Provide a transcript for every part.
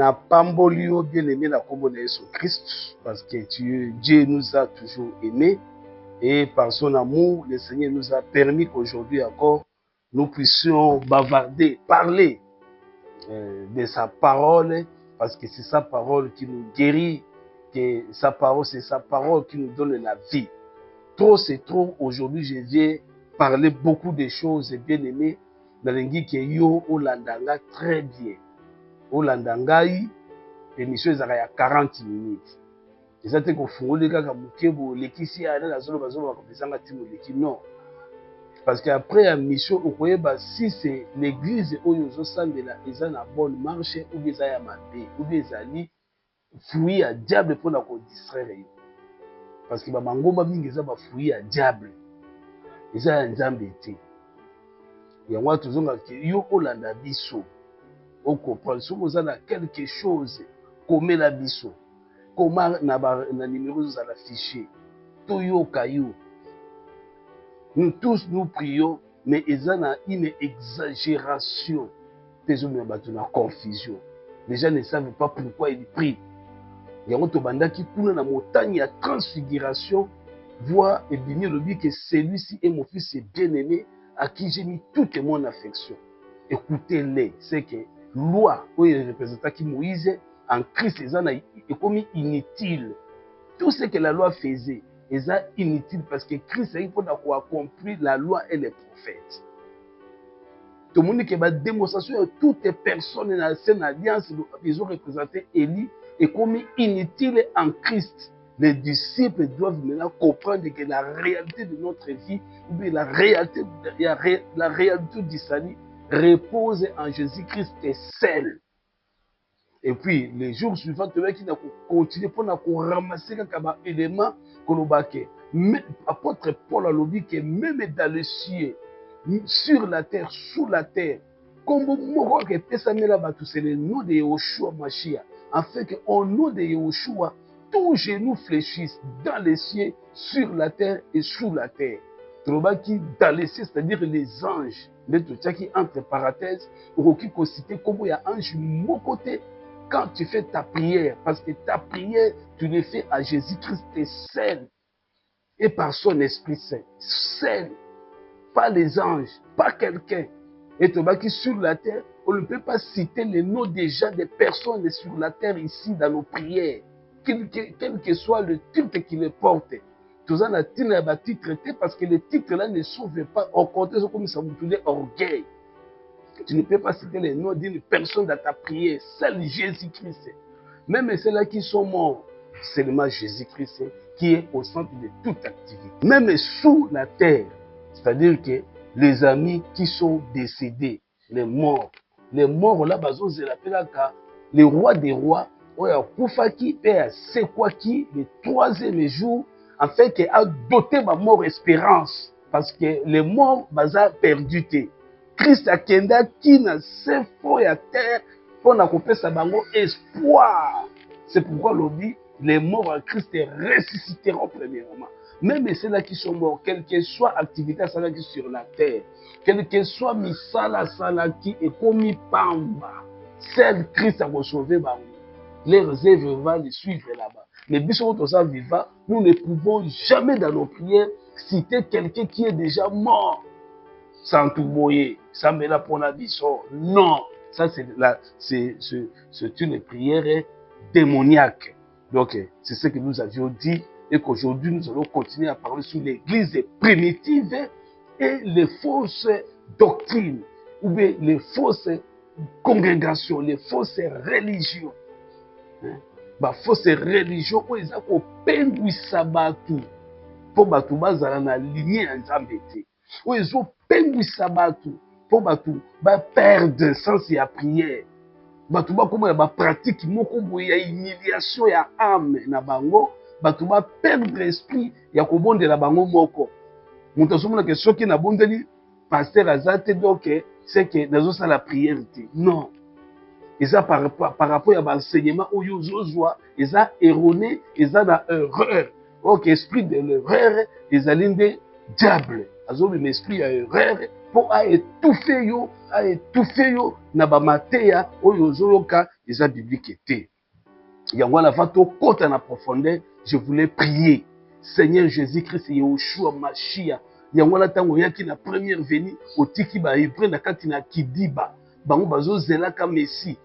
na pambolio bien aimé la combo de Jésus-Christ, parce que Dieu nous a toujours aimés, et par son amour, le Seigneur nous a permis qu'aujourd'hui encore, nous puissions bavarder, parler de sa parole, parce que c'est sa parole qui nous guérit, que sa parole, c'est sa parole qui nous donne la vie. Trop, c'est trop. Aujourd'hui, je viens parler beaucoup de choses, bien aimé, dans l'engi que yo olandanga très bien. Olandangai, l'émission est à 40 minutes. Et ça, c'est qu'on fout kaka mukebo, l'équipe à la zone, non. Parce qu'après la mission, vous voyez, si c'est l'église où ils ont sandela, ils ont la bonne marche, ou bien ils ont mabé, ou bien ils ont fouillé à diable pour la distraire. Parce que bangoma mingi ils ont fouillé à diable. Ils ont un zambété. Et moi, tout le monde a dit, yo olanda biso. On comprend. Si vous avez quelque chose, comme la biso, comment na numéro vous allez afficher, tout yo caillou. Nous tous nous prions, mais il y a une exagération. Les gens ont une confusion. Les gens ne savent pas pourquoi ils prient. Il y a un banda qui coule dans la montagne à transfiguration, voit et bien le dit que celui-ci est mon fils bien-aimé, à qui j'ai mis toute mon affection. Écoutez-les, c'est que loi, où il représente qui Moïse, en Christ, est comme inutile. Tout ce que la loi faisait, est inutile parce que Christ a eu pour accomplir la loi et les prophètes. Tout le monde qui a démonstration de toutes les personnes dans la scène alliance, ils ont représenté Élie, est comme inutile en Christ. Les disciples doivent maintenant comprendre que la réalité de notre vie, ou bien la réalité du salut, repose en Jésus-Christ et seul. Et puis, les jours suivants, tu vois qu'il a continué pour ramasser quelques éléments qu'on a baqué. Mais apôtre Paul a dit que même dans le ciel, sur la terre, sous la terre, comme moi que c'est le nom de Yahushua Mashiach, afin qu'au nom de Yahushua, tous genoux fléchissent dans les cieux, sur la terre et sous la terre. Qui dans les cieux, c'est-à-dire les anges, qui entre parenthèses, qui considèrent comme il y a un ange de mon côté. Quand tu fais ta prière, parce que ta prière, tu le fais à Jésus-Christ, tu es seul. Et par son Esprit Saint. Seul. Pas les anges, pas quelqu'un. Et tu vois qui sur la terre, on ne peut pas citer les noms déjà des personnes sur la terre ici dans nos prières. Quel que soit le titre qui les porte. Tout ça, on a titre parce que les titres-là ne sauvent pas. Au contraire, c'est comme ça vous tournez orgueil. Tu ne peux pas citer les noms d'une personne dans ta prière, seul Jésus-Christ. Même ceux-là qui sont morts, seulement Jésus-Christ qui est au centre de toute activité. Même sous la terre, c'est-à-dire que les amis qui sont décédés, les morts là, les rois des rois, Koufaki et Sekwaki, le troisième jour, en fait, qui a doté ma mort espérance, parce que les morts, ont perdu. Christ a kenda qui n'a ses faux à terre pour n'accomplir sa bango espoir. C'est pourquoi l'on dit les morts en Christ ressusciteront premièrement. Même ceux-là qui sont morts, quelle que soit l'activité sur la terre, quelle que soit misala salaki et komi pamba, celle Christ a sauvé bango. Leurs œuvres vont les suivre là-bas. Mais bisous vivant, nous ne pouvons jamais dans nos prières citer quelqu'un qui est déjà mort. Sans tout boyer, sans mettre pour la vie. Non, ça c'est une prière démoniaque. Donc c'est ce que nous avions dit et qu'aujourd'hui nous allons continuer à parler sur l'église primitive et les fausses doctrines ou bien les fausses congrégations, les fausses religions. Fausses religions où ils ont pendu sabatu pour batu bazala na lignée en zambété. Où ils ont pendu sabatu pour batu perdre sens ya prière. Batu ba comme ba pratique moko boye ya humiliation ya âme na bango, batu ba perdre esprit ya kobondela bango moko. Muto somona que soki na bondeli pasteur azate donc c'est que nazo sa la prière. Non. Et ça par rapport à l'enseignement où ils ont ils ont erroné, ils ont la erreur. Donc, esprit de l'erreur, ils ont diable azobi l'esprit ya erreur pour étouffer yo na ba mateya oyo ozoyoka eza biblique te. Yango na va to kota na profondeur, je voulais prier Seigneur Jésus-Christ Yeshua Mashiach. Yango la tango yaki na première venue otiki ba hébreu na kati na kidiba bango bazo zelaka Messie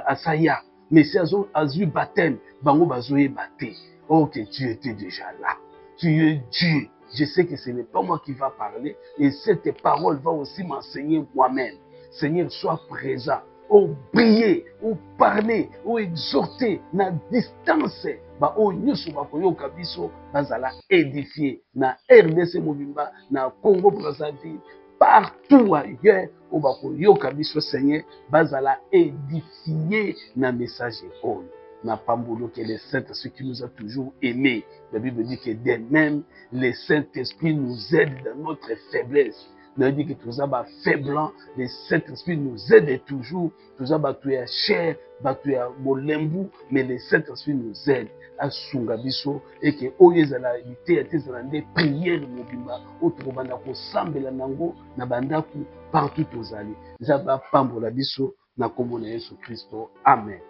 asaya Messie azu baptême bango bazo yebate. Oh que tu étais déjà là, tu es Dieu. Je sais que ce n'est pas moi qui va parler et cette parole va aussi m'enseigner moi-même. Seigneur, sois présent. Oh, prier, oh, parler, oh, exhorter, na distance. Ba o nyusu ba koyoka biso bazala édifier na RDC Mobimba, na Congo Brazzaville, partout ailleurs o ba koyoka biso Seigneur bazala édifier na message oyo. Na pambolo que le Saint-Esprit qui nous a toujours aimés. La Bible dit que de même, le Saint-Esprit nous aide dans notre faiblesse. La Bible dit que tout ça va faiblant, le Saint-Esprit nous aide toujours. Tout ça va tuer à chair, va tuer à molembu, mais le Saint-Esprit nous aide à sungabiso et que oyezala ité atezala des prières mobimba otrobanda ko sambela nango na bandaku partout ozali. Zaba pambola biso na kombo na Yesu Kristo. Amen.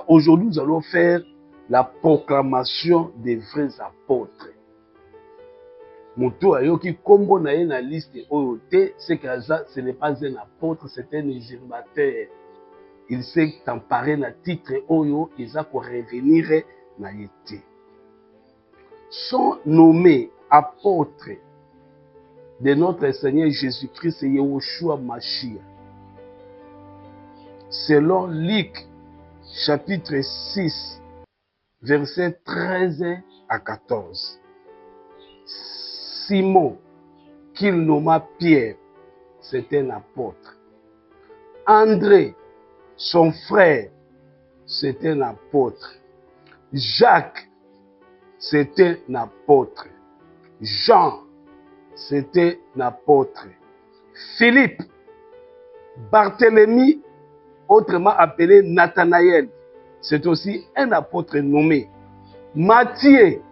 Aujourd'hui, nous allons faire la proclamation des vrais apôtres. Moto ayoki kombo na ye na liste oyote, c'est que ce n'est pas un apôtre, c'est un usurpateur. Il s'est emparé na titre oyo, ils a pour revenir na yete. Sont nommés apôtres de notre Seigneur Jésus-Christ et Yeshua Mashiach. Selon Luc chapitre 6, versets 13 à 14. Simon, qu'il nomma Pierre, c'était un apôtre. André, son frère, c'était un apôtre. Jacques, c'était un apôtre. Jean, c'était un apôtre. Philippe, Barthélemy, autrement appelé Nathanaël, c'est aussi un apôtre nommé. Matthieu,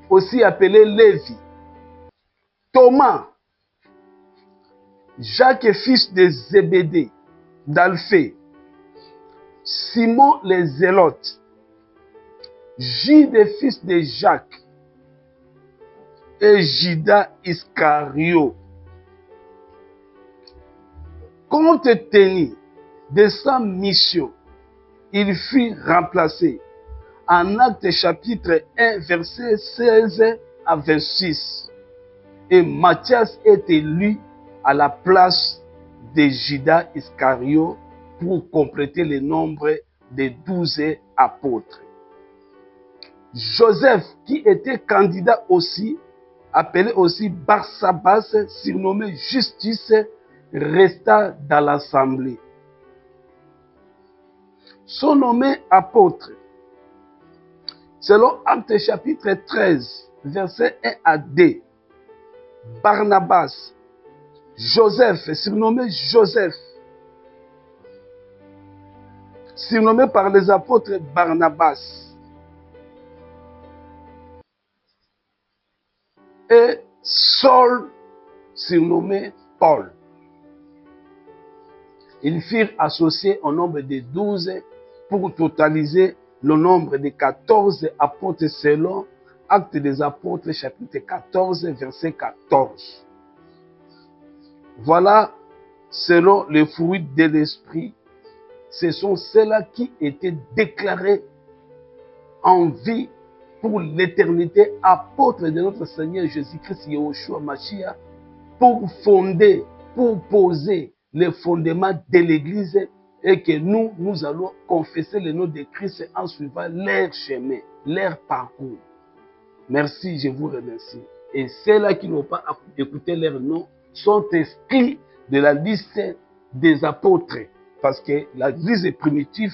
aussi appelé Lévi. Thomas, Jacques, fils de Zébédée, d'Alphée. Simon les Zélotes, Jude, fils de Jacques, et Judas Iscario. Compte tenu de sa mission, il fut remplacé en Actes chapitre 1, verset 16 à 26. Et Matthias est élu à la place de Judas Iscario pour compléter le nombre des 12 apôtres. Joseph, qui était candidat aussi, appelé aussi Barsabas, surnommé Justice, resta dans l'assemblée. Sont nommés apôtres. Selon Actes chapitre 13, verset 1 à 2, Barnabas, Joseph, surnommé Joseph, surnommé par les apôtres Barnabas, et Saul, surnommé Paul. Ils furent associés au nombre de 12 pour totaliser le nombre de 14 apôtres selon Actes des Apôtres, chapitre 14, verset 14. Voilà, selon le fruit de l'esprit, ce sont ceux-là qui étaient déclarés en vie pour l'éternité, apôtres de notre Seigneur Jésus-Christ, Yeshua Mashiach, pour fonder, pour poser les fondements de l'Église et que nous allons confesser le nom de Christ en suivant leur chemin, leur parcours. Merci, je vous remercie. Et ceux-là qui n'ont pas écouté leur nom sont inscrits de la liste des apôtres. Parce que l'Église primitive,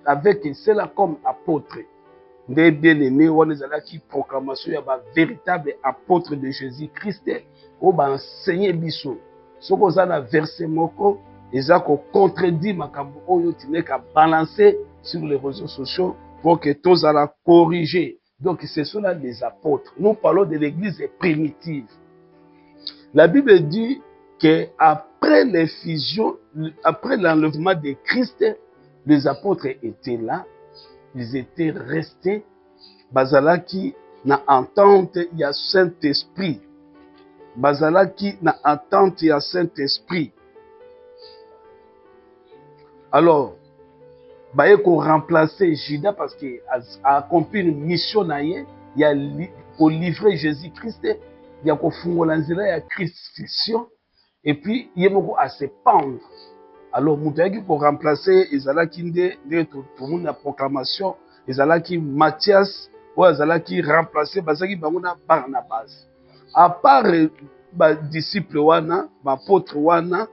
avec ceux-là comme apôtres, des bien-aimés, on est là qui proclamation, il y a un véritable apôtre de Jésus-Christ, on va enseigner biso. Ce qu'on a dans verset moko, ils ont contredit makambo oyo tinek à balancer sur les réseaux sociaux pour que tous allons corriger. Donc, ce sont là les apôtres. Nous parlons de l'église primitive. La Bible dit qu'après l'effusion, après l'enlèvement de Christ, les apôtres étaient là. Ils étaient restés. Bazalaki na entente, il y a Saint-Esprit. Bazalaki na entente, il y a Saint-Esprit. Alors, baye qu'on remplacer Judas parce qu'il a accompli une mission naïe, il y a pour livrer Jésus-Christ, il y a qu'on fongola nzela ya crucifixion et puis il y a à se pendre. Alors moutaki pour remplacer ezalaki nde tout le monde la proclamation ezalaki Matthias ou ezalaki remplacer bazaki bango na Barnabas. À part ba disciple wana, ba apôtre wana,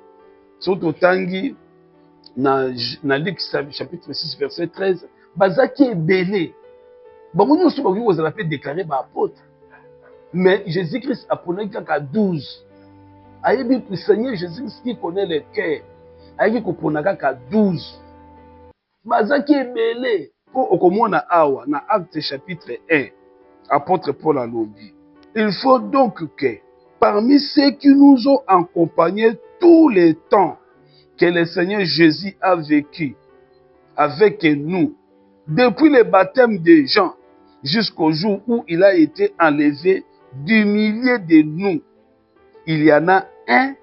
surtout tangi na Luc chapitre 6 verset 13, bazaki ebele. Bango nyonso bango kozala pe déclarer ba apôtre. Mais Jésus-Christ a pris qu'à 12. Ayebi le Seigneur Jésus-Christ qui connaît le cœur. Ayebi ko ponaka ka 12. Bazaki ebele pour okomona awa na Acte chapitre 1. Apôtre Paul a lobby. Il faut donc que parmi ceux qui nous ont accompagnés tous les temps que le Seigneur Jésus a vécu avec nous, depuis le baptême de Jean jusqu'au jour où il a été enlevé du milieu de nous, il y en a un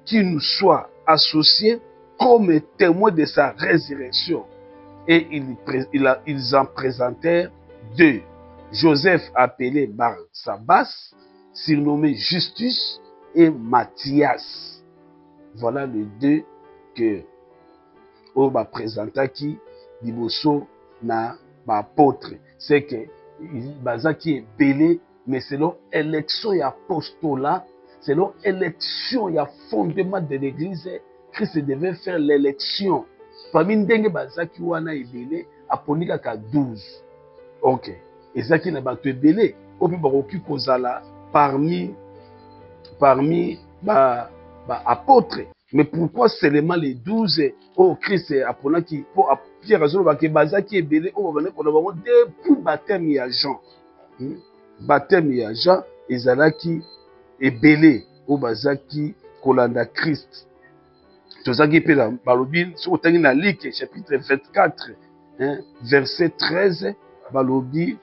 qui nous soit associé comme témoin de sa résurrection. Et ils en présentèrent deux. Joseph appelé Barsabas, surnommé Justus, et Matthias. Voilà les deux que on va présenter qui liboso na apôtre. C'est que bazaki est belé, mais selon élection et apostolat, selon élection et fondement de l'église, Christ devait faire l'élection. Parmi ndenge bazaki wana ebele aponika ka 12. OK. Ezaki na bato ebele opi bakoki kozala parmi ba apôtres. Mais pourquoi seulement les 12 oh Christ aponaki pour Pierre azoloba ke bazaki ebele o babane ko bango depuis baptême ya Jean. Baptême ya Jean ezalaki ebele o bazaki kolanda Christ. Tozaki pe la balobi so tangi na Luc chapitre 24 verset 13 balobi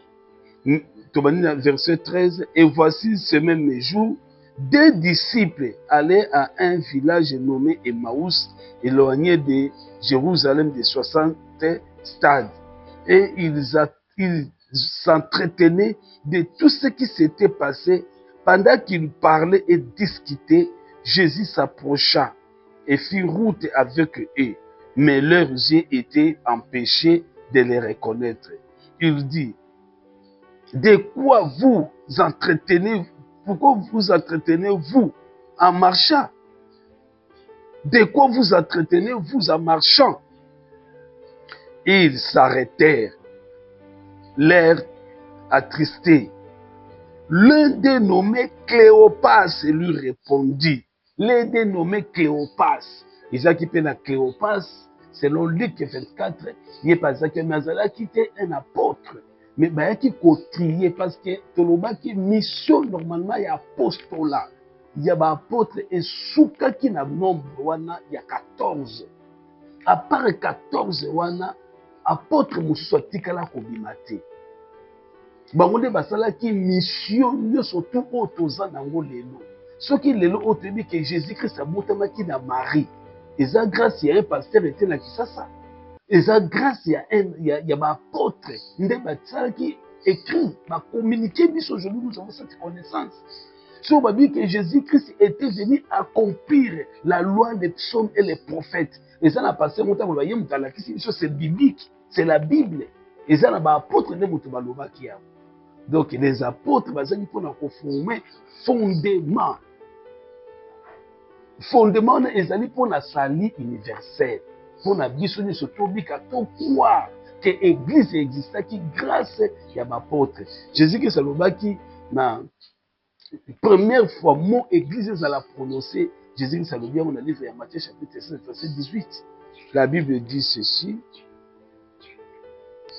tobani na verset 13 et voici ce même jour deux disciples allaient à un village nommé Emmaüs, éloigné de Jérusalem de 60 stades. Et ils s'entretenaient de tout ce qui s'était passé. Pendant qu'ils parlaient et discutaient, Jésus s'approcha et fit route avec eux. Mais leurs yeux étaient empêchés de les reconnaître. Il dit, de quoi vous entretenez-vous? Pourquoi vous entretenez-vous en marchant? De quoi vous entretenez-vous en marchant? Ils s'arrêtèrent, l'air attristé. L'un des nommés Cléopas lui répondit. L'un des nommés Cléopas. Isaac Pena Cléopas, selon Luc 24, il est passé que Nazala qui était un apôtre. Mais bah qui cotrier parce que toloba qui mission normalement il y a apostolat, il y a apôtre et souka qui na nombre wana il y a 14. À part 14 wana apôtre musotikala ko bimate. Bangonde basala qui mission ne surtout otoza nango lelo. Ce qui lelo otebi que Jésus-Christ a botama qui na Marie. Et ça grâce il y a un pasteur était na Kisasa. Et ça, grâce, il y a ma apôtre, qui écrit, m'a communiqué, mais aujourd'hui, nous avons cette connaissance. Si on va dire que Jésus-Christ était venu accomplir la loi des psaumes et les prophètes. Et ça n'a pas passé mon temps, vous voyez, c'est biblique, c'est la Bible. Et ça n'a pas apôtre, donc les apôtres, ils ont former fondement. Fondement, ils ont pour la salut universelle. Pour la biso ni surtout bika to quoi que église existe qui grâce ya apôtre Jésus qui salobaki na première fois mot église ça l'a prononcé Jésus qui salobaki on a livre ya Matthieu chapitre 16 verset 18. La Bible dit ceci.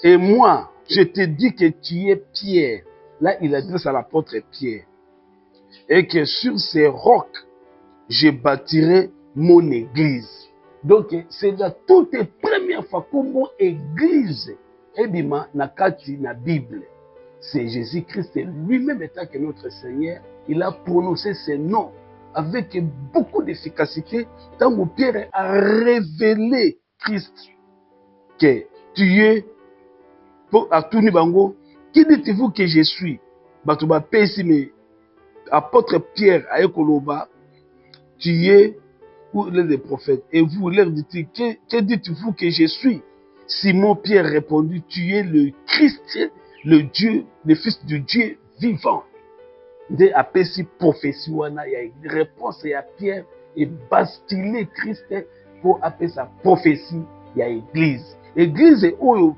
Et moi, je te dis que tu es Pierre. Là, il adresse à l'apôtre Pierre. Et que sur ces rocs, je bâtirai mon église. Donc, c'est la toute première fois que mon église est dans la Bible. C'est Jésus-Christ lui-même étant que notre Seigneur. Il a prononcé ses noms avec beaucoup d'efficacité. Tant que Pierre a révélé Christ, que tu es à tout Nibango. Qui dites-vous que je suis? Batuba Pesi, mais apôtre Pierre a Ekoloba, tu es ou l'un des prophètes. Et vous, leur dites, que dites-vous que je suis? Simon Pierre répondit, tu es le Christ, le Dieu, le Fils du Dieu vivant. De apesi prophétie wana, il y a une réponse à Pierre et basculer Christ pour appeler sa prophétie, il y a église. Église est où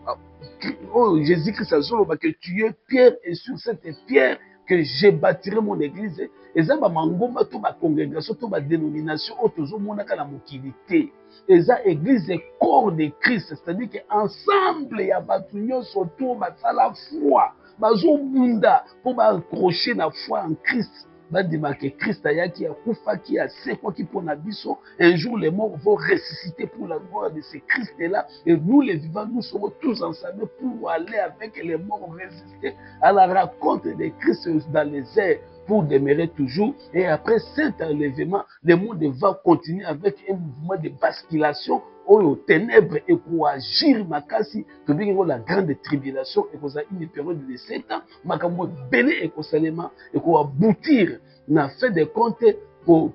Jésus-Christ a dit que tu es Pierre et sur cette pierre que j'ai bâtirai mon église. Et ça va mangoma to ba congrégation to ba dénomination autozo monaka la mokilité. Et ça église est corps de Christ, c'est-à-dire que ensemble il y a batunyo surtout ba la foi. Bazo bunda pour ba accrocher la foi en Christ. Badima que Christ ayaki akufa qui a c'est quoi qui pour biso. Un jour les morts vont ressusciter pour la gloire de ce Christ là, et nous les vivants nous serons tous ensemble pour aller avec les morts ressuscités à la rencontre de Christ dans les airs pour demeurer toujours. Et après cet enlèvement, le monde va continuer avec un mouvement de basculation aux ténèbres et pour agir makasi la grande tribulation et pour une période de 7 ans makambo belé et kosalema et pour aboutir na fait de compte pour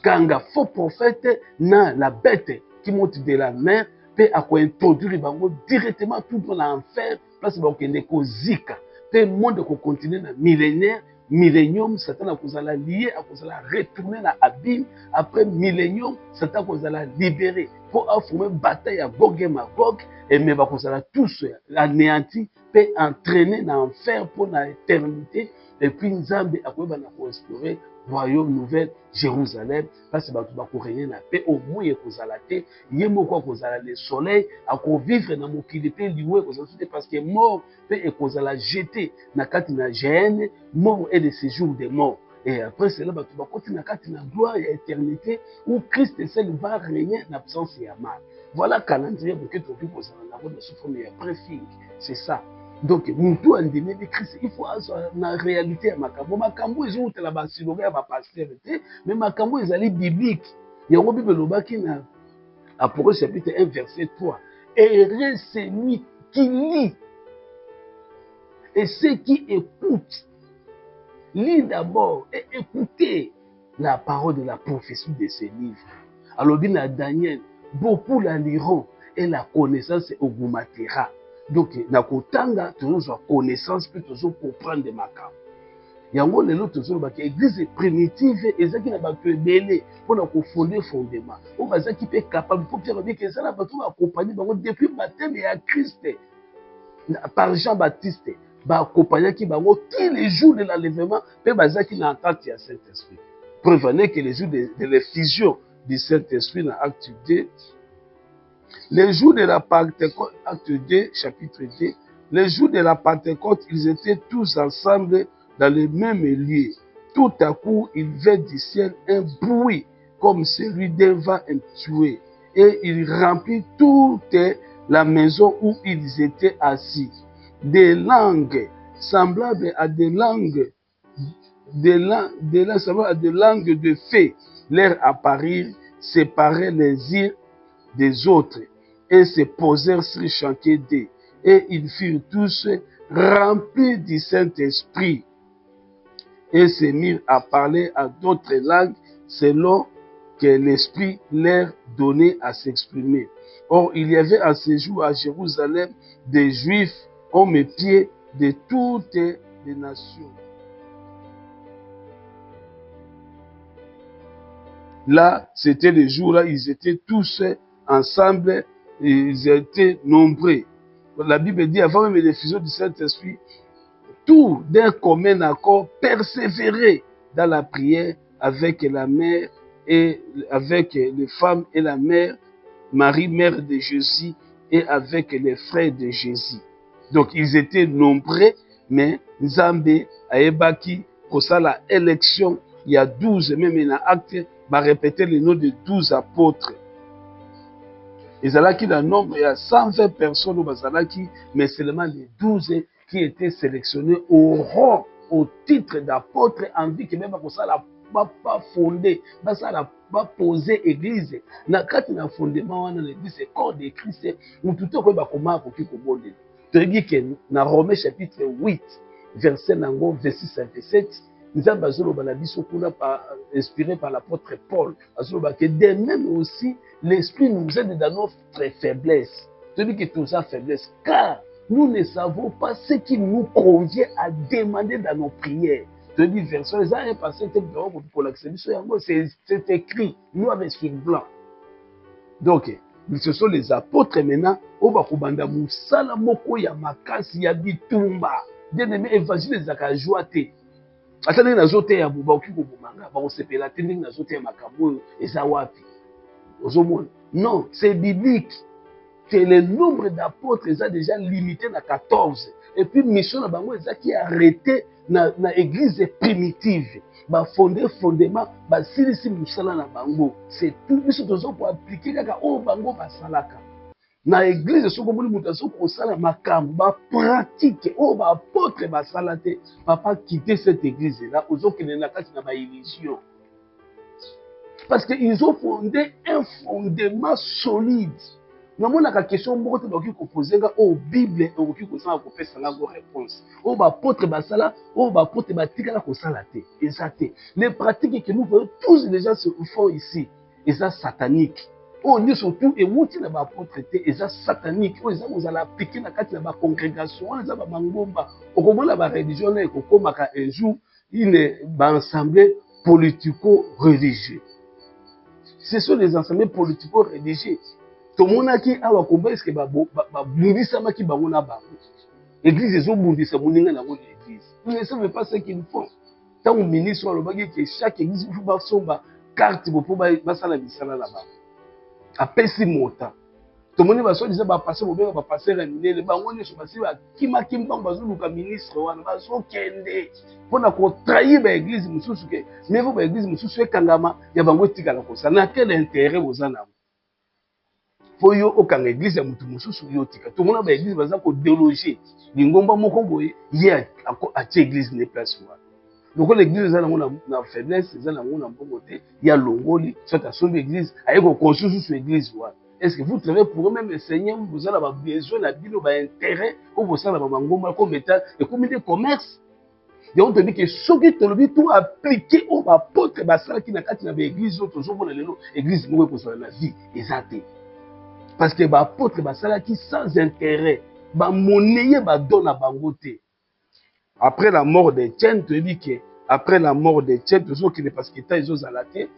kanga faux prophète na la bête qui monte de la mer peut introduire bango directement tout dans l'enfer place ba kende ko zika pe monde ko continuer na millénaire millénium, Satan a causé la lier, a causé la retourner dans l'abîme. Après millénium, Satan a causé la libérer pour affronter une bataille à Gog et Magog. Et mais va causé la tous anéanti, peut entraîner dans l'enfer pour l'éternité. Et puis Nzambe a causé la restaurer royaume nouvelle Jérusalem parce que va régner la paix au moins et causé la terre. Yemo quoi causé le soleil à vivre dans mon kilipé lié parce que mort peut causé la jeter na katina gêne mort et de séjour des morts. Et après cela, tu vas continuer à la gloire et l'éternité où Christ seul va régner en absence et à mal. Voilà le calendrier pour que tu puisses avoir souffrance et après-fin. C'est ça. Donc, Moutou Andéné de Christ, il faut avoir la réalité à Makambo. Makambo, ils ont la basilogue à ma pastorité, mais Makambo, ils allaient biblique. Il y a un Bible qui n'a Apocalypse chapitre 1, verset 3. Heureux celui qui lit et ceux qui écoutent. Lis d'abord et écoutez la parole de la prophétie de ces livres. Alors, bien à Daniel, beaucoup la liront et la connaissance augmentera. Donc, na kotanga, toujours la connaissance, puis toujours comprendre des makam. Yango lelo toujours ba église primitive ezaki na bato ebele pour na fonder fondement. On va qui peut capable pour dire que ça la bato accompagner bango depuis baptême à Christ par Jean-Baptiste. Ba accompagner qui bango tous les jours de l'enlèvement, pe bazaki na entente ya Saint-Esprit. Prévenez que les jours de l'effusion du Saint-Esprit dans Acte 2. Les jours de la Pentecôte, Acte 2, chapitre 2, les jours de la Pentecôte, ils étaient tous ensemble dans le même lieu. Tout à coup, il vint du ciel un bruit comme celui d'un vent tué. Et il remplit toute la maison où ils étaient assis. Des langues semblables à des langues, semblables à des langues de feu leur apparurent, séparées les uns des autres, et se posèrent sur chacun d'eux. Et ils furent tous remplis du Saint-Esprit et se mirent à parler à d'autres langues selon que l'Esprit leur donnait à s'exprimer. Or, il y avait à ce jour à Jérusalem des Juifs, hommes et pieds de toutes les nations. Là, c'était le jour-là, ils étaient tous ensemble, ils étaient nombreux. La Bible dit, avant même l'effusion du Saint-Esprit, tout d'un commun accord persévérer dans la prière avec la mère et avec les femmes et la mère, Marie, mère de Jésus, et avec les frères de Jésus. Donc ils étaient nombreux, mais Nzambe ayebaki kosala élection, il y a 12, même dans acte, va répéter le nom de 12 apôtres. Ezalaki dans le nombre, il y a 120 personnes au Bazalaki, mais seulement les 12 qui étaient sélectionnés au rang, au titre d'apôtre, en vie que même ça la pas fondé, ça la pas posé église. Na kati na fondement wana l'église c'est corps de Christ, ou tout ko ba comment ko ki ko bonde. Tu dis que dans Romains chapitre 8, verset nango 26 à 27, Nzambe azoloba na biso kuna inspiré par l'apôtre Paul, azoloba que de même aussi l'esprit nous aide dans notre faiblesse. Tu dis que tout ça faiblesse, car nous ne savons pas ce qui nous convient à demander dans nos prières. Tu dis verset, les uns passé pour l'accès, c'est écrit noir et sur blanc. Donc, ce sont les apôtres maintenant, au bakubanda musala moko ya makasi ya bitumba. Bien aimé, évangile ezaka joité. Atendez na zote ya buba oki ko bomanga, ba osepela tending na zote ya makambo eza wapi. Ozomona. Non, c'est biblique. Que le nombre d'apôtres est déjà limité à 14. Et puis, mission na bango est qui arrêté na église primitive. Ba fondé fondement, ba silisi musala na bango. C'est tout. Mission pour appliquer kaka o bango ba salaka. Na église soko moni mutaso ko sala makambo ba pratique o ba apôtre ba salate. Papa quitter cette église là, ozo kene na kati na ba illusion. Parce qu'ils ont fondé un fondement solide. Nous avons la question qui poser au Bible et qui faire la réponse. Au apôtre basala, au apôtre batika la kosalate. Exacté. Les pratiques que nous voyons tous déjà se font ici, et ça satanique. Oh, nous surtout et mouti na ba apôtreté, et ça satanique. Oh, ça vous allez appliquer na kati na ba congrégation, ça ba mangomba. Au comment la ba religion là ko komaka un jour une ba assemblée politico-religieux. Ce sont des ensembles politico-religieux. Tout le monde a qui a combat est-ce que bundisa maki bango na bango. Église ezo bundisa moninga na ngo l'église. Ils ne savent pas ce qu'ils font. Tant au ministre le bagi que chaque église faut ba somba carte pour ba sala bisala là-bas. Apesi mota. Tout le monde va so dire ba passer mo ba passer rémunéré bango ne so basi ba kimaki mbango bazulu ka ministre wana ba so kende. Pona ko trahir ba église mususu ke mais vous ba église mususu ekangama ya bango tika la kosa. Na quel intérêt bozana? Pour yo okanga église ya mutu mususu yo tika to mona ba église baza ko déloger lingomba moko boye ye a église ne place wa donc l'église za na faiblesse za na mona mbomote ya longoli soit à son église aye ko construire sur église wa. Est-ce que vous travaillez pour même le Seigneur vous avez besoin la bino ba intérêt ou vous savez ba ngomba comme état et comme des commerces. Donc on te dit que ce qui te le tout appliqué au apôtre basala qui na kati na ba église autre zo mona lelo église moko ko sur la vie exacté. Parce que les apôtres qui sans intérêt, monnaie donne à bangote. Après la mort d'Étienne, tu dis que après la mort d'Étienne, toujours qu'il est parce que tu as zalaté,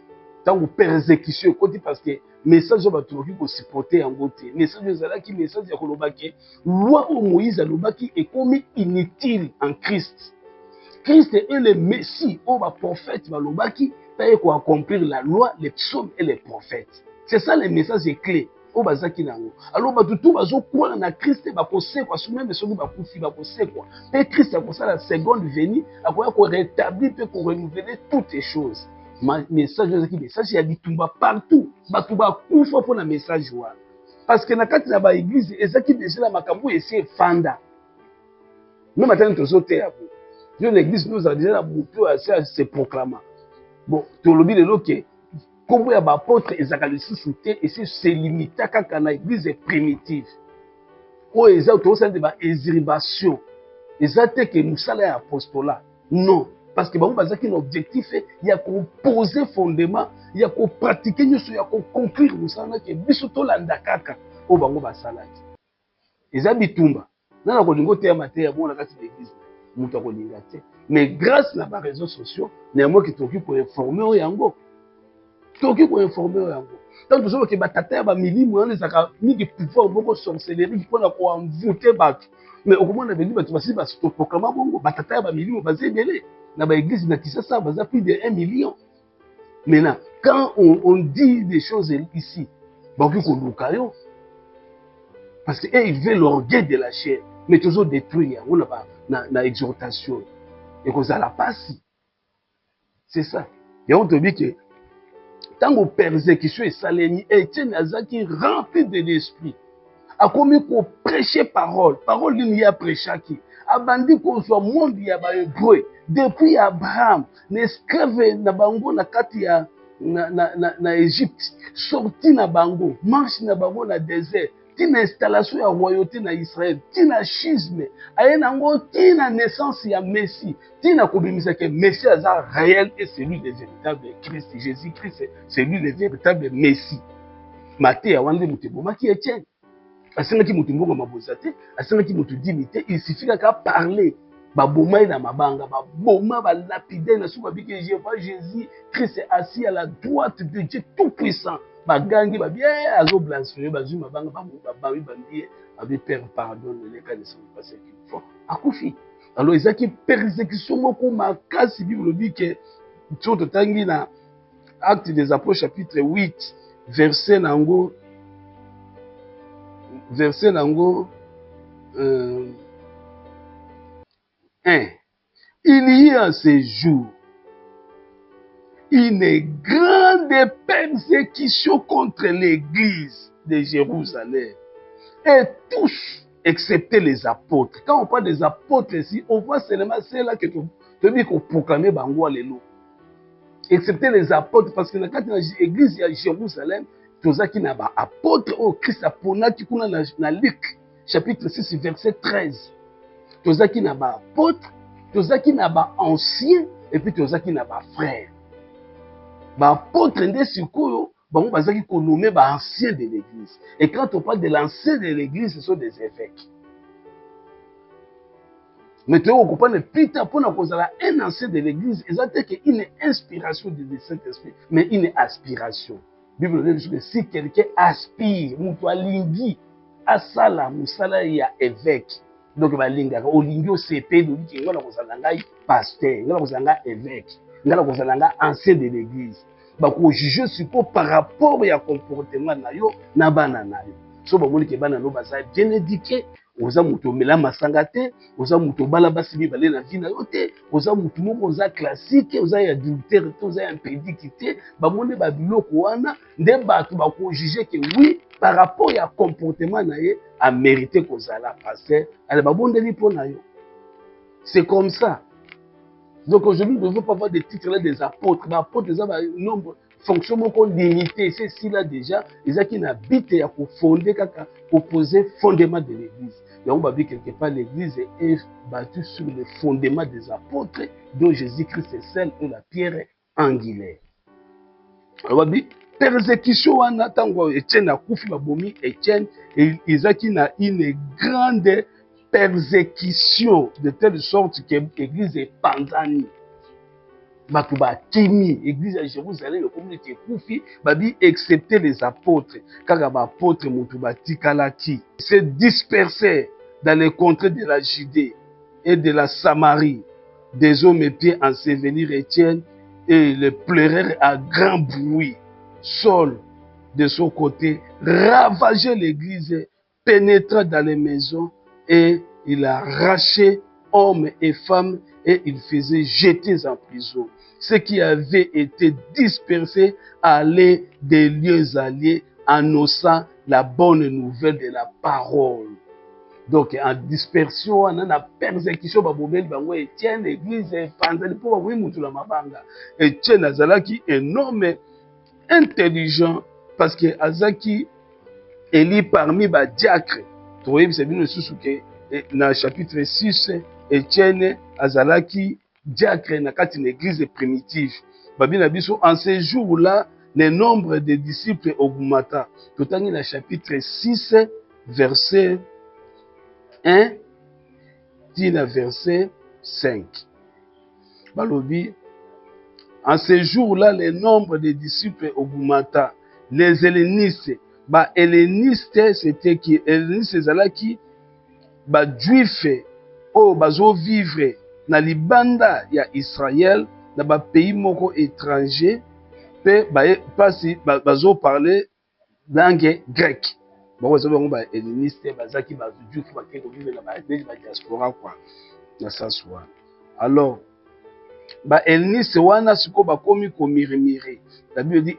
tu as persécution, parce que message va trouver pour supporter en beauté. Message zalaki, message ya kolobaki, loi au Moïse alobaki est comme inutile en Christ. Christ est le Messie, au prophète balobaki, il faut accomplir la loi, les psaumes et les prophètes. C'est ça le message clé. Alors tout bazo quoi na Christ ba kosekwa même soki ba kufi ba kosekwa et Christ a ça la seconde venue a quoi rétablir peut renouveler toutes les choses. Message message ya bitumba partout ba tuba kufa pour na message wa parce que na kati na ba église ezaki déjà la makambo essayer fanda même attendre tozote ya bo yo l'église nous a déjà la mutu à se proclamer bon to lobi le loke comme il y a des apôtres et des sous-soutés, et c'est limité à l'église primitive. Où il y a des exhibitions. Il y a des moussala apostolat. Non. Parce que un objectif, il y a qu'on poser fondement, il y a qu'on pratiquer, il y a qu'on conclure moussala qui est bisoto landakaka au bango basalaki. Il y a des bitumba. Dans la lingote ya maté bon la carte d'église. Muta ko lingate. Mais grâce à les réseaux sociaux, néanmoins qui t'occupe pour informer au yango. Toki ko informer yango. Donc tout ça que batata ba milimo on ezaka mingi pouvoir beaucoup sorcellerie pour na ko envoûter bato. Mais au moment na bengi bato basi ba se proclamer bongo batata ba milimo bazé belé na ba église na Kisasa baza plus de 1 million. Maintenant quand on dit des choses ici, ba ko luka yo parce que ils veulent l'orgueil de la chair. mais toujours détruire on a na exhortation et que ça la passe. C'est ça. Et on te dit que tant que persécution est salénie, Étienne Azaki rempli de l'esprit. A commis qu'on prêcher parole. Parole il y a prêché qui. A bandi qu'on soit monde y a ba hébreu. Depuis Abraham, l'esclave na bango na kati ya na Égypte, sorti na bango, marche na bango na désert. Tina installation ya royauté na Israël, tina schisme, aye nango tina naissance ya Messie, tina kobimisa que Messie aza réel et c'est lui le véritable Christ. Jésus-Christ, c'est lui le véritable Messie. Matthieu ya wande mutebo qui Étienne. Asengaki mutu mbongo maboza te, asengaki mutu dimi te, il suffit qu'à parler. Baboma na mabanga, baboma ba lapide na souba bike je vois Jésus Christ assis à la droite de Dieu tout puissant. Bagangi ba bien azo blasphémer bazu mabanga ba bami bandi abi père pardonne les cas ne sont pas ce qu'il faut. Akufi. Alors ezaki persécution moko makasi Bible dit que tsoto tangi na Actes des Apôtres chapitre 8 verset nango 1. Il y a en ces jours une grande persécution contre l'église de Jérusalem. Et tous, excepté les apôtres. Quand on parle des apôtres ici, on voit seulement ceux-là que tu dis qu'on proclamait Bango Alléluia. Excepté les apôtres, parce que dans l'église de Jérusalem, tous qui n'a pas apôtre au Christ a ponaki kuna na Luc chapitre 6 verset 13. Tous qui n'a pas apôtre, tous qui n'a pas ancien et puis tous qui n'a pas frère. Ba apôtre ndé sikoyo bango bazaki ko nommer ba ancien de l'église. Et quand on parle de l'ancien de l'église, ce sont des évêques. Mais tu comprends plus tard pour un ancien de l'église, c'est une inspiration du Saint-Esprit, mais une aspiration. La Bible dit que si quelqu'un aspire, moutou alingi, asala, musala ya évêque. Donc, balinga, olingi au CP, nous dit que nous avons pasteur, nous avons évêque, nous avons ancien de l'église. Bah, qu'on juge sur par rapport à comportement na yo, na bana na yo. So ba moni ke bana no baza bien éduqué, oza muto mela masanga te, oza muto bala basi mibale na vie na yo te, oza muto moko oza classique, oza ya adultère te, oza impédique te, ba moni ba biloko wana nde bato ba ko juger que oui par rapport à comportement na ye a mérité kozala passer, ala ba bondeli po na yo. C'est comme ça. Donc aujourd'hui, nous ne devons pas avoir des titres là des apôtres. Les apôtres, ils ont un nombre de fonctions limité. C'est ici là déjà, ils ont qui n'habitent à fonder, à opposer le fondement de l'église. Et on va dire quelque part, l'église est battue sur le fondement des apôtres, dont Jésus-Christ est celle et la pierre angulaire. On va dire, persécution, on attend Étienne a koufi babomi, Étienne, et ils ont qui n'a une grande persécution de telle sorte que l'église est pandanie. Batouba Kimi, l'église de Jérusalem, le communauté Koufi, babi excepté les apôtres, car les apôtres Moutouba Tikalaki se dispersaient dans les contrées de la Judée et de la Samarie. Des hommes étaient ensevelir Étienne et le pleurèrent à grand bruit. Saul, de son côté, ravageait l'église, pénétra dans les maisons et il a arraché hommes et femmes et il faisait jeter en prison. Ceux qui avaient été dispersés allaient des lieux alliés annonçant la bonne nouvelle de la parole. Donc en dispersion, on a la persécution, Étienne, l'église, Étienne Azalaki énorme, intelligent, parce que Azaki élit parmi les diacres. Vous voyez, c'est bien que dans le chapitre 6, Étienne Azalaki, diacre dans une église primitive. En ces jours-là, le nombre de disciples augmenta. Tout dans le chapitre 6, verset 1, dit verset 5. Balobi, en ces jours-là, le nombre de disciples augmenta. Les hellénistes, hellénistes, c'était qui? Hellénistes, c'est qui? Juifs, oh, bazo vivre na libanda ya Israël, na ba pays moko étranger, pe bazo parler langue grecque. Bon, ça va helléniste, bazaki bazuju qui va vivre dans la diaspora quoi. Na ça soit. Alors, ba helléniste wana siko ba komi ko mirimiri. La Bible dit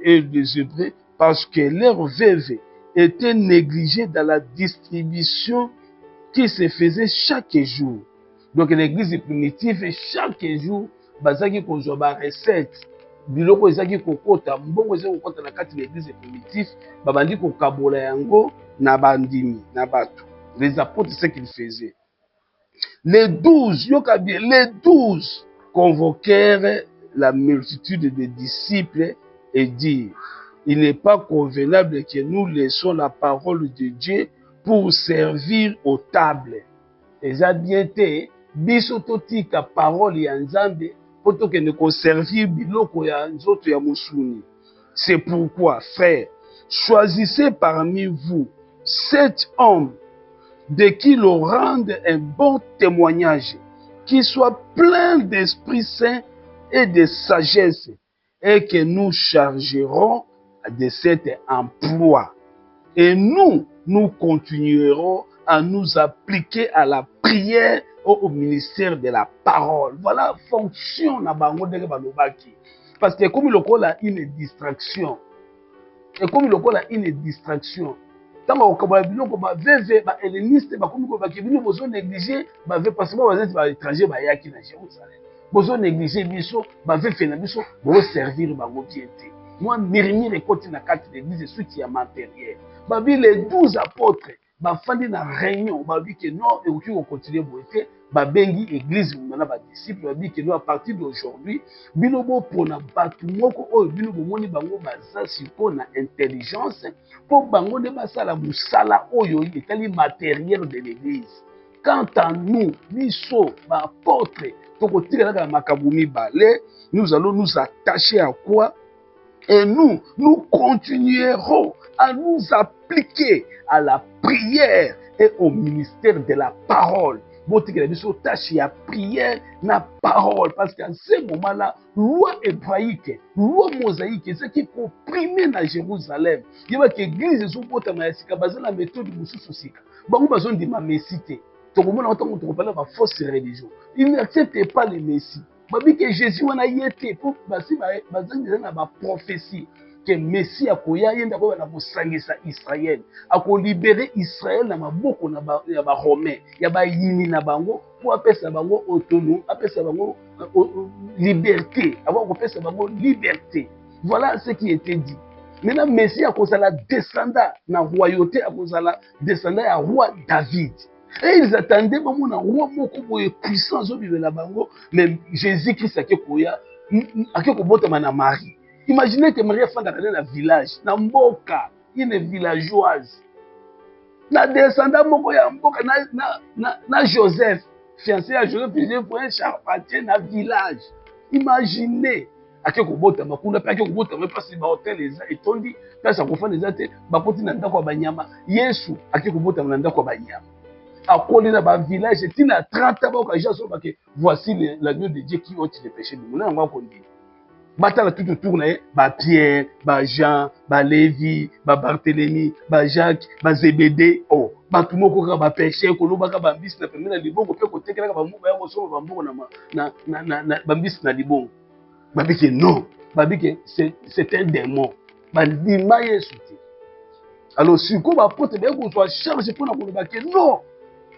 et des Hébreux parce que leurs veuves étaient négligées dans la distribution qui se faisait chaque jour. Donc l'église primitive chaque jour bazaki kozwa ba recette biloko ezaki kokota mbongo ezaki kokota na kati ya l'église primitive babandi kokabola yango na bandimi na bato. Les apôtres ce qu'ils faisaient. Les 12, yoka bien, les 12 convoquèrent la multitude des disciples et dirent, il n'est pas convenable que nous laissions la parole de Dieu pour servir aux tables. Eza bien te, biso totika parole ya Nzambe, poto que nous servir biloko ya nzoto ya musuni. C'est pourquoi, frères, choisissez parmi vous 7 hommes de qui l'on rende un bon témoignage, qui soit plein d'Esprit Saint et de sagesse, et que nous chargerons de cet emploi. Et nous continuerons à nous appliquer à la prière au ministère de la parole. Voilà fonction na bango de balobaki. Parce que comme le a une distraction, et comme le a une distraction, tant que biloko ba veve ba helléniste ba komi ko ba kibino bozo négliger ba ve parce que ba êtes ba étranger ba yaki na Jérusalem. Bozo négliger biso ba ve fe na biso bo servir bango bien te. Moi mirimir ekoti na kati de l'église soutien ya matériel. Ba bi les 12 apôtres ba fandi na réunion ba bi que non et qui vont continuer boité ba bengi église na ba disciples ba bi que non à partir d'aujourd'hui bilobo pona batu moko oyo bilobo moni bango baza siko na intelligence pour bango de basala musala oyo etali matériel de l'église. Quant à nous, biso ba apôtres tokotika na makambo mibale, nous allons nous attacher à quoi? Et nous continuerons à nous appliquer à la prière et au ministère de la parole. Tâche à prière na parole parce qu'à ce moment-là, loi hébraïque, loi mosaïque, c'est qui comprimé dans Jérusalem. Il y a que l'église sont pour tamasika basée la méthode mususika. Bango bazon di ma messité. Donc on entend on parle de fausse religion. Ils n'acceptent pas les messies. Babi que Jésus wana yete pour basi bazangi na ba prophétie que Messie akoya yenda ko na kosangisa Israël ako libérer Israël na maboko na ba Romain ya ba yini na bango pour apesa bango autonomie apesa bango liberté avant ko pesa bango liberté. Voilà ce qui était dit. Maintenant Messie akozala descendant na royauté akozala descendant ya roi David. Et ils attendaient vraiment un roi moko puissant zo bibela bango mais Jésus-Christ akekoya akekobota na Marie. Imaginez que Marie fanda dans un village na mboka une villageoise na descendant moko ya mboka na Joseph fiancé à Joseph pour un charpentier na village. Imaginez akekobota makunda pe akekobota mais parce ba hôtel eza etondi place akofanda eza te bakoti na ndako ya banyama Yesu akekobota na ndako ya banyama. À côté de ma village, il y a 30 ans que voici l'agneau de Dieu qui ôte les péchés du monde. On va dire. Bataille tout autour, ba Pierre, ba Jean, ba Lévi, ba Barthélemy, ba Jacques, ba Zébédée. Oh, ba tout le monde ba péché, ko lo ba ka bis na pemela libongo pe ko tekela ba mu ba yo so ba mbongo na bambis na libongo. Ba bi que non, ba bi que c'est un démon. Ba ndima Yesu ti. Alors si ko ba pote be ko soit charge pour na ko ba que non.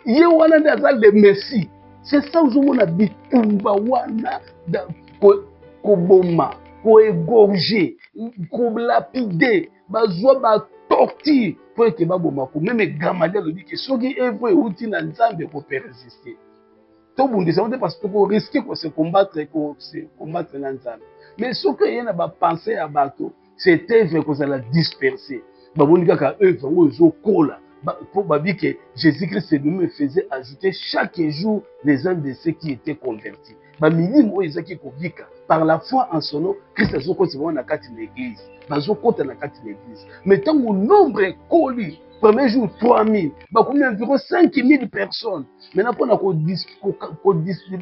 Ye wana nde aza le messie. C'est ça ozomona bitumba wana koboma koégorger kolapide bazwa batorture po ete baboma ko meme Gamaliel alobi ke soki evre euti na Nzambe koperesiste tobundisa te parce que tokoriske kose combattre na Nzambe mais soki eye na bapense ya bato cette œuvre kozala disperser baboni kaka œuvre oyo ezokola pour babi que Jésus-Christ lui-même faisait ajouter chaque jour les uns de ceux qui étaient convertis. Minimum qui par la foi en son nom, Christ a zoko na kati l'église. Bazo kota na kati l'église. Mais tant que nombre est collé, premier jour 3000, environ 5000 personnes. Maintenant pour la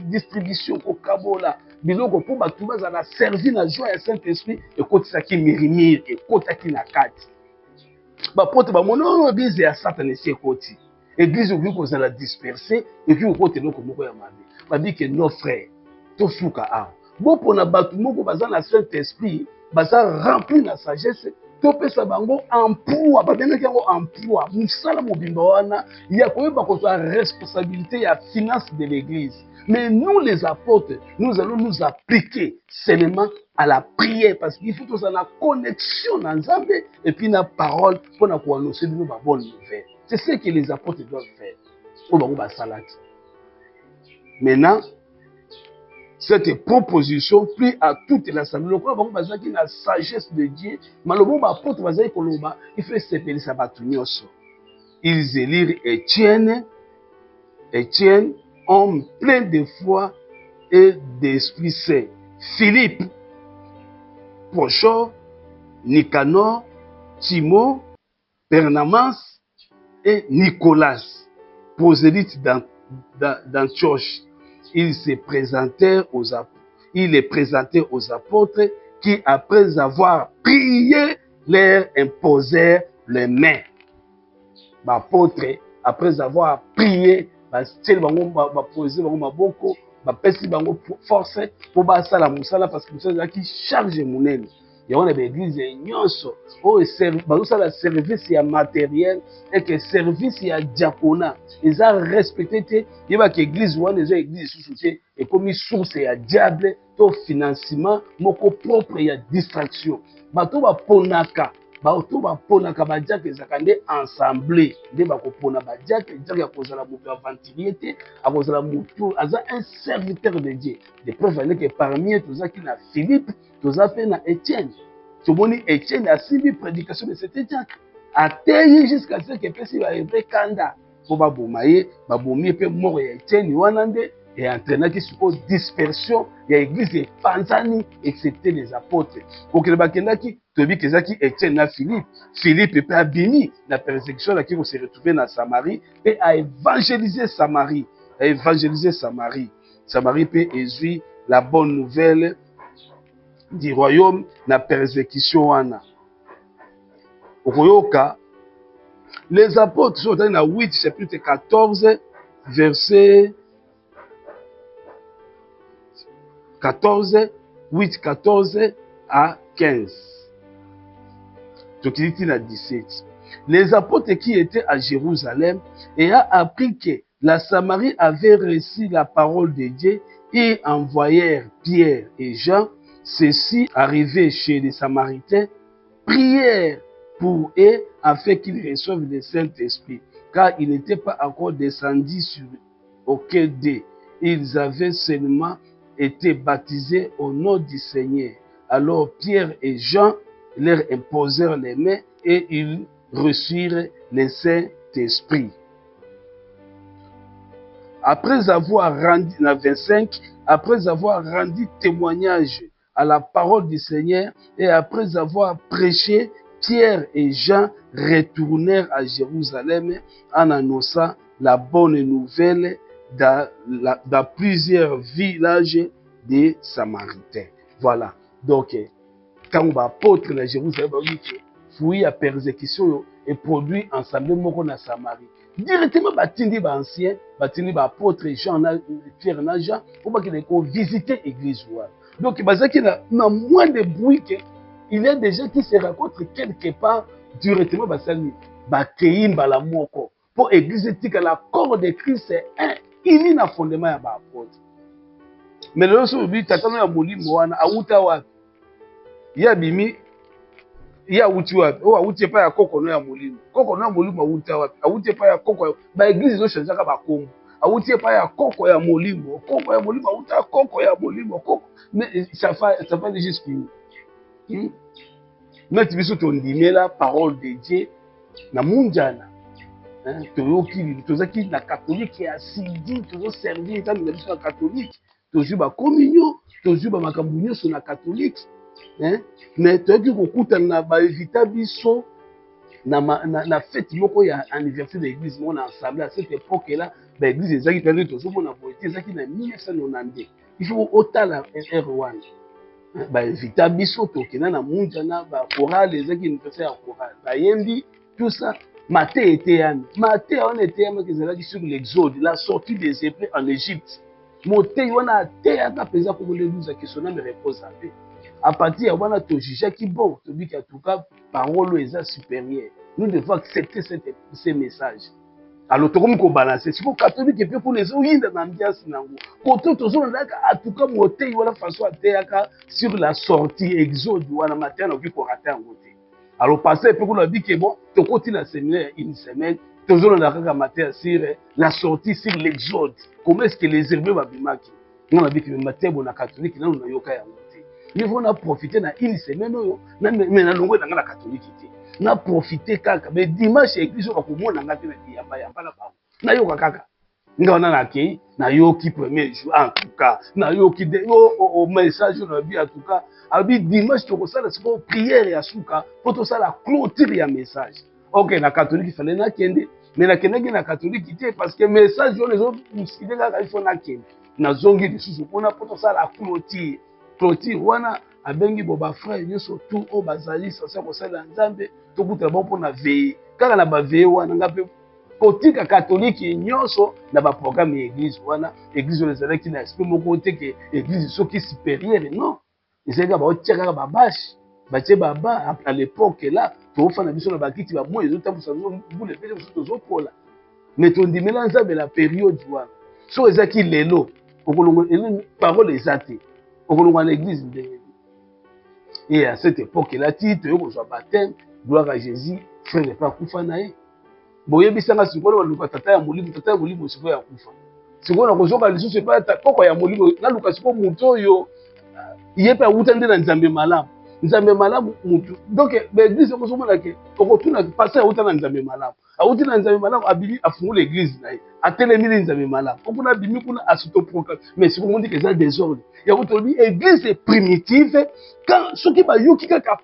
distribution au kabola, biloko pour batuba za na servir la joie et Saint-Esprit et kota qui mirimir et kota qui na kati. bapote bamono église ya Satan esi ekoti église okoki kozala disperse ekoki kokota eloko moko ya mabe babi ke nos frères tosuka awa bopona bato moko baza na saint esprit baza rempli na sagesse topesa bango emploi babengaki yango emploi mosala mobimba wana ya koyeba kozwa responsabilité ya finance de l'église. Mais nous les apôtres, nous allons nous appliquer seulement à la prière parce qu'il faut que ça ait la connexion dans Nzambe et puis la parole pour nous annoncer de nous la bonne nouvelle. C'est ce que les apôtres doivent faire. Maintenant, cette proposition plie à toute l'assemblée. La sagesse de Dieu, il faut s'appeler ça. Ils élirent Étienne, homme plein de foi et d'esprit saint. Philippe, Prochor, Nicanor, Timon, Bernamas et Nicolas, prosélytes d'Antioche. Ils les présentèrent aux apôtres qui, après avoir prié, leur imposèrent les mains. L'apôtre, après avoir prié, batie bango poser bango maboko bapesi bango force pour basala musala parce que musala qui charge monene ya wana l'église nyonso o bazosala service ya matériel et que service ya diaconat eza respecté te yeba que église wana eza église sous te et comme source ya diable to financement moko propre ya distraction bato baponaka bato baponaka badiaka ezaka nde ensemble nde bakopona badiaka ya kozala moto aventurier te akozala moto aza un serviteur de Dieu. De preuve ane que parmi eux tozaki na Philippe toza pe na Étienne. Tomoni Étienne asimbi prédication de cet diacre ateyi jusqu'à ce que pesi baebre kanda po baboma ye babomi pe moko ya Étienne wana nde et entraînaki siko dispersion ya église epanzani excepté les apôtres kokele bakendaki toyebi kezaki Étienne na Philippe pe abimi na persécution aki ko se retrouver na Samarie pe a évangéliser Samarie pe ezui la bonne nouvelle du royaume na persécution wana okoyoka les apôtres sont dans la 8 chapitre 14 verset 14 à 15. Donc il dit à 17. Les apôtres qui étaient à Jérusalem et a appris que la Samarie avait reçu la parole de Dieu et envoyèrent Pierre et Jean. Ceux-ci arrivés chez les Samaritains prièrent pour eux afin qu'ils reçoivent le Saint-Esprit, car ils n'étaient pas encore descendus sur aucun d'eux. Ils avaient seulement été baptisés au nom du Seigneur. Alors Pierre et Jean leur imposèrent les mains et ils reçurent le Saint-Esprit. Après avoir rendu, la 25, après avoir rendu témoignage à la parole du Seigneur et après avoir prêché, Pierre et Jean retournèrent à Jérusalem en annonçant la bonne nouvelle dans plusieurs villages des Samaritains. Voilà. Donc, quand on va apôtre à Jérusalem, on dit que fouille à persécution et produit ensemble moko na Samarie. Directement, batindi ba ancien, batindi ba apôtre Jean, Pierre na Jean, pour qu'ils visiter l'église. Donc, il y a moins de bruit que il y a des gens qui se rencontrent quelque part directement ba la moko. Pour l'église, que la corps de Christ c'est un. Il y a un fondement à l'apôtre. Mais le reste du temps, il y a un il y a bimi, il y a outi wapi. Oh, outi pas ya koko no ya molimo. Koko no ya molimo outi wapi. Outi pas ya koko. Ba église zo changer ka ba kombo. Outi pas ya koko ya molimo. Koko ya molimo outi koko ya molimo. Koko. Mais ça fait jusqu'où? Mais tu veux surtout dire la parole de Dieu na munjana. Tozaki na catholique ya sidi tozo servir dans la catholique. Tozu ba communion, tozu ba makambu nyonso na catholique. Mais toyoki kokutana na baevita biso na fête moko ya anniversaire de l'église moko na ensemble à cette époque là l'église ezaki perdre tozomona boyete ezaki na 1992 il faut otala R1 baevita biso tokenda na munjana ba chorale ezaki anniversaire ya chorale bayembi tout ça. Matthieu était Matthieu, on était sur l'exode, la sortie des Hébreux en Égypte. Moté, on a été à la présence pour les 12 qui sont dans les repos. À partir de là, on a jugé qui bon, celui qui a tout cas, parole est supérieure. Nous devons accepter ces messages. Alors, tout comme balancer, c'est pour catholique et puis pour les autres, il y a une ambiance. Quand tout le monde a tout cas, moté, il y a la façon sur la sortie exode, ou à la matin, on a vu qu'on raté en côté. Alors, passer, puis on a dit que bon, tu continues à séminaire une semaine, toujours on a matin sur la sortie sur l'exode. Comment est-ce que les Hébreux vont bien? On a dit que le matin, on a catholique, là, on a yoka en côté. Il faut profiter d'une semaine, mais on a la catholique. On a profité kaka, mais dimanche, l'église, on a commencé à faire des na yo kaka nga on a ki na yo ki premier jour en tout cas na yo ki au message na bi en tout cas abi dimanche to ko sala siko prière ya suka pour to sala clôture ya message. OK, na catholique il fallait na kende mais na kende na catholique était parce que message les autres musikile kaka il faut na kende na zongi lisusu pour na pour to sala clôture wana abengi bo ba frère nyonso tout o bazali sasa ko sala nzambe to kuta bon pour na veiller kaka na ba veiller wana nga pe kotika catholique nyonso na ba programme ya église wana église les avec na esprit moko te que église soki supérieure non ezeka ba otiaka ba bâche ba tie baba à l'époque là to fa na biso na bakiti ba moyo to tabusa vous le pèse to zo pola mais to ndimela nzambe la période wana so ezaki lelo okolongo parole ezate okolongo na église ndenge et à cette époque là titre yo ko baptême gloire à Jésus frère ne pas kufa na ye boyebisanga sikoyo baluka tata ya molimo sikoyo ya kufa sikoyo na kozoka lisusu epa koko ya molimo naluka sikoyo moto oyo ye mpe awuta nde na nzambe malamu mutu donc baeglise kozomona ke okotuna paster awuta na nzambe malamu awuti na nzambe malamu abimi afungula église na ye atelemili nzambe malamu okuna abimi kuna asitoproclame mais sikoyo mondi ke eza désordre ya kotolobi église primitive quand soki bayoki kaka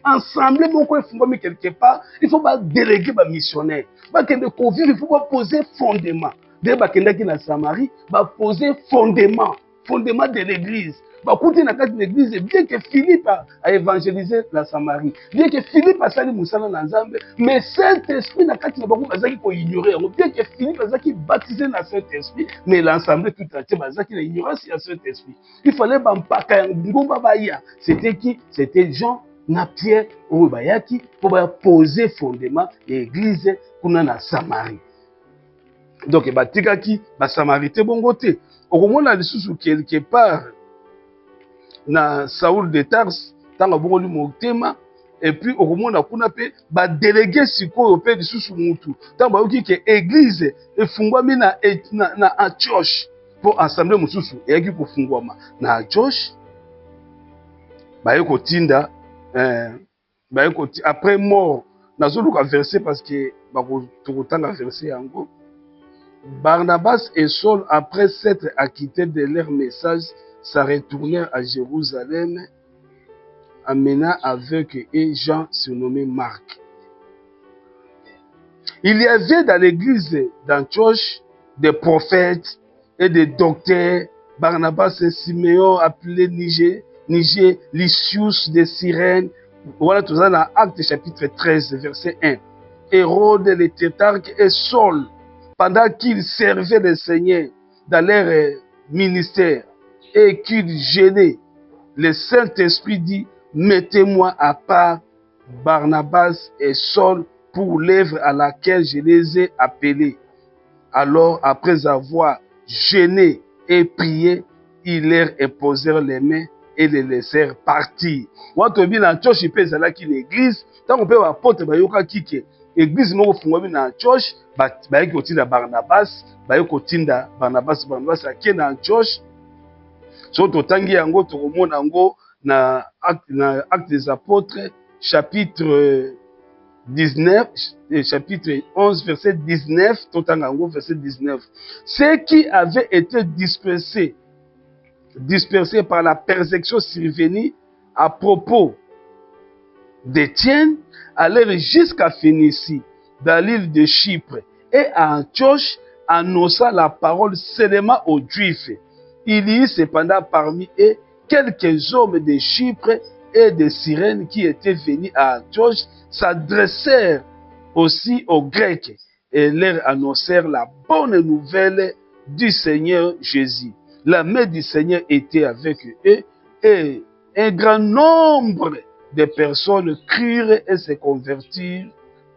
ensemble moko efungwami quelque part il faut ba déléguer ba missionnaire bakende kovivre il faut ba poser fondement de bakendaki na Samarie ba poser fondement de l'église bakuti na kati de l'église bien que Philippe a évangélisé la Samarie bien que Philippe a sali musala na Nzambe mais Saint-Esprit na kati na bango bazaki ko ignorer bien que Philippe bazaki baptisé na Saint-Esprit mais l'ensemble tout entier bazaki na ignorance ya Saint-Esprit il fallait bampaka ngomba baya c'était Jean na Pierre oyo bayaki pour poser fondement ya église kuna na Samarie. Donc batikaki ba Samarité bongo te okomona lisusu quelque part na Saoul de Tars tanga bongo li motema et puis okomona kuna pe ba délégué sikoyo pe lisusu mutu tanga bayoki ke église efungwami na Antioche pour assemblée mususu eyaki kofungwama na Antioche bayeko tinda après mort nazoluka verset parce que tokotanga verset yango Barnabas et Saul après s'être acquittés de leur message se retournèrent à Jérusalem amenant avec eux Jean surnommé Marc. Il y avait dans l'église d'Antioche des prophètes et des docteurs. Barnabas et Siméon appelé Niger, Lysius de Cyrène. Voilà tout ça dans Actes chapitre 13, verset 1. Hérode, le tétrarque et Saul, pendant qu'ils servaient le Seigneur dans leur ministère et qu'ils gênaient, le Saint-Esprit dit, mettez-moi à part Barnabas et Saul pour l'œuvre à laquelle je les ai appelés. Alors, après avoir gêné et prié, ils leur imposèrent les mains et les laissèrent partir. Quand on vient dans Antioche, il peut aller à l'église. Tant qu'on peut apporter, il y a qui l'église moko fungwami na Antioche, baye kotinda Barnabas, Barnabas ake na Antioche. So totangi yango tokomona yango na Actes des Apôtres chapitre 19, chapitre 11, verset 19, totanga yango verset 19. Ceux qui avaient été dispersés par la persécution survenue à propos d'Étienne, allèrent jusqu'à Phénicie, dans l'île de Chypre, et à Antioche, annonça la parole seulement aux Juifs. Il y eut cependant parmi eux quelques hommes de Chypre et de Cyrène qui étaient venus à Antioche s'adressèrent aussi aux Grecs et leur annoncèrent la bonne nouvelle du Seigneur Jésus. La main du Seigneur était avec eux et un grand nombre de personnes crurent et se convertirent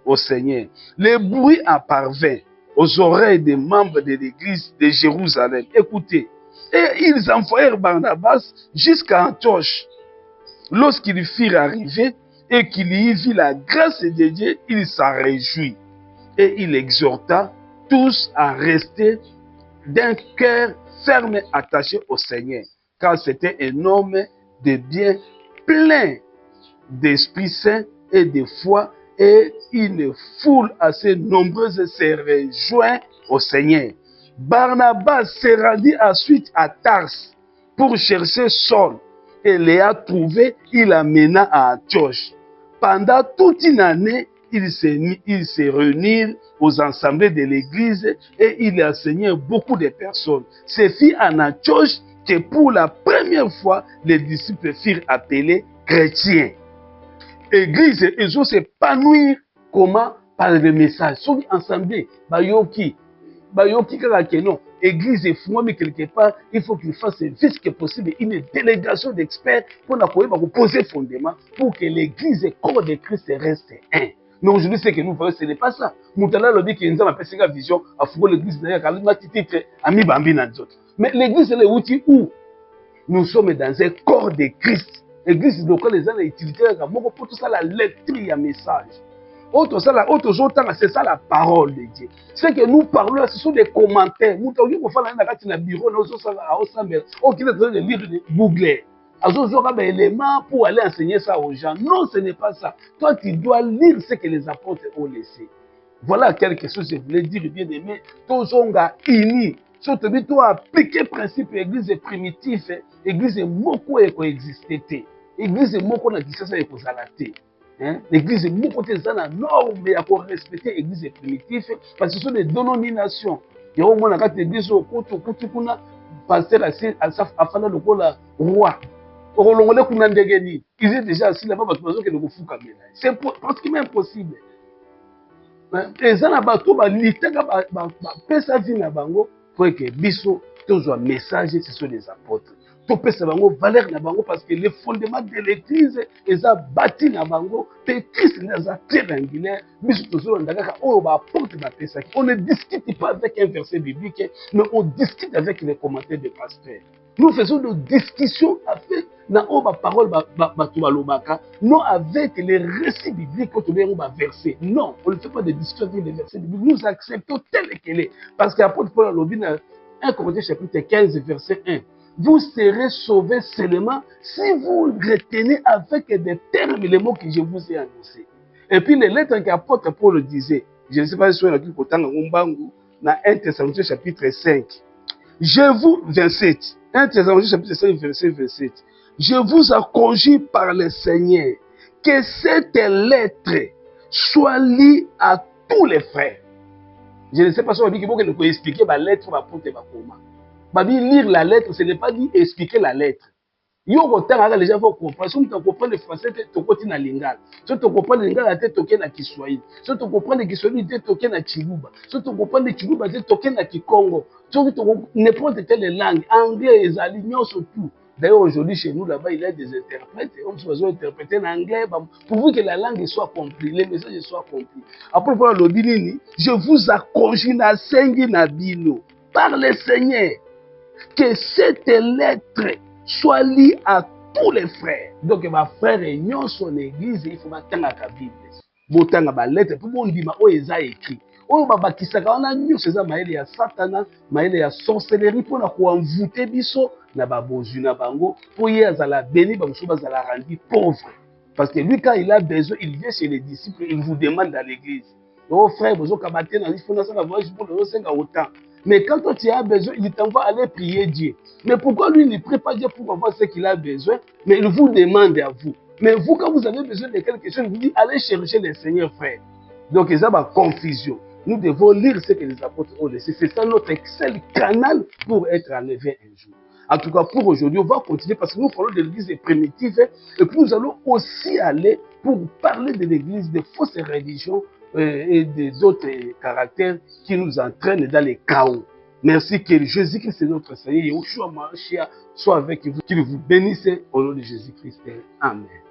au Seigneur. Le bruit en parvint aux oreilles des membres de l'église de Jérusalem. Écoutez, et ils envoyèrent Barnabas jusqu'à Antioche. Lorsqu'ils furent arrivés et qu'il y vit la grâce de Dieu, il s'en réjouit. Et il exhorta tous à rester d'un cœur ferme attaché au Seigneur, car c'était un homme de bien plein d'Esprit Saint et de foi, et une foule assez nombreuse se rejoint au Seigneur. Barnabas se rendit ensuite à Tars pour chercher Saul, et l'ayant trouvé, il l'amena à Antioche. Pendant toute une année, ils se réunirent aux assemblées de l'église et il enseignait beaucoup de personnes. Ce fut en Antioche que pour la première fois, les disciples furent appelés chrétiens. Église, ils ont s'épanouir comment? Par le message. Sont ensemble, bayoki kaka que non. Église est fou, mais quelque part, il faut qu'il fasse le plus que possible une délégation d'experts pour poser fondement pour que l'église et corps de Christ reste un. Mais aujourd'hui, ce que nous voyons, ce n'est pas ça. Moutala l'a dit qu'il nous a appelé cette vision à fouiller l'église d'ailleurs, car il a titre à mi bambi dans d'autres. Mais l'église, c'est l'outil où nous sommes dans un corps de Christ. L'église, donc, les gens utilisent pour tout ça, la lecture, un message. Autre jour, c'est ça la parole de Dieu. Ce que nous parlons, ce sont des commentaires. Nous avons dit qu'on fait dans le bureau, nous avons de lire de Google. Nous avons des éléments pour aller enseigner ça aux gens. Non, ce n'est pas ça. Toi, tu dois lire ce que les apôtres ont laissé. Voilà quelque chose que je voulais dire, bien aimé. Tous ont unis. Surtout, tu dois appliquer le principe de l'église primitive. L'église est beaucoup existée. L'église est beaucoup existée. L'église est beaucoup de normes et à respecter l'église primitive parce que ce sont des dénominations. Il y a au moins la l'église au côté pasteur afin de le roi. Ils étaient déjà assis là-bas parce que le fou comme c'est pratiquement impossible. Les gens là-bas, tout va littéralement pesa vie na bango pour que biso tous un message ce sont des apôtres. Tout pesa bango valeur na bango parce que les fondements de l'église ils a bâti na bango te Christ les a pierre angulaire biso toujours ndaka o ba apôtre ba pesa. On ne discute pas avec un verset biblique mais on discute avec les commentaires des pasteurs. Nous faisons des discussions avec na oba parole non avec les récits bibliques quand on est un verset. Non, on ne fait pas de discussions avec les versets bibliques. Nous acceptons tel qu'il est. Parce qu'apôtre Paul a dit dans 1 Corinthiens chapitre 15 verset 1. Vous serez sauvés seulement si vous retenez avec des termes les mots que je vous ai annoncés. Et puis les lettres qu'apôtre Paul disait, je ne sais pas si on a dit dans 1 Thessaloniciens chapitre 5. Je vous, 27, 1 Thessaloniciens chapitre 5 verset 27. Je vous en conjure par le Seigneur que cette lettre soit lue à tous les frères. Je ne sais pas si on dit qu'il faut expliquer la lettre pour lire la lettre, ce n'est pas dire expliquer la lettre. Les gens vont comprendre. Si tu comprends le français, tu comprends le lingala. Si tu comprends le lingala, tu comprends le Kiswahili. Si tu comprends le Kiswahili, tu comprends le Chiluba. Si tu comprends le Chiluba, tu comprends le Kikongo. Si tu comprends n'importe quelle langue, anglais, les alignants surtout. D'ailleurs, aujourd'hui, chez nous, là-bas, il y a des interprètes. On doit interpréter en anglais pour que la langue soit comprise, les messages soient compris. Après, pour le Binini, je vous accroche na sengi na bino par le Seigneur que cette lettre soit lue à tous les frères. Donc, ma frère et son église, il faut attendre la Bible. Botanga ba lettre pour mon dima o eza écrit. Oyo babakisaka wana nyonso eza maele ya satana, maele ya sorcellerie pour na ko envoûter biso na babozu na bango pour ye azala béni bamusu bazala rendu pauvre. Parce que lui quand il a besoin, il vient chez les disciples, il vous demande dans l'église. Oh frère, bozo kabate na il faut na ça voyage pour le senga autant. Mais quand toi tu as besoin, il t'envoie aller prier Dieu. Mais pourquoi lui ne prie pas Dieu pour avoir ce qu'il a besoin, mais il vous demande à vous. Mais vous, quand vous avez besoin de quelque chose, vous dites, allez chercher le Seigneur, frère. Donc, il y a une confusion. Nous devons lire ce que les apôtres ont laissé. C'est ça notre seul canal pour être enlevé un jour. En tout cas, pour aujourd'hui, on va continuer parce que nous parlons de l'église primitive et puis nous allons aussi aller pour parler de l'église, des fausses religions et des autres caractères qui nous entraînent dans les chaos. Merci que Jésus-Christ est notre Seigneur. Yeshua Mashiach soit avec vous, qu'il vous bénisse au nom de Jésus-Christ. Amen.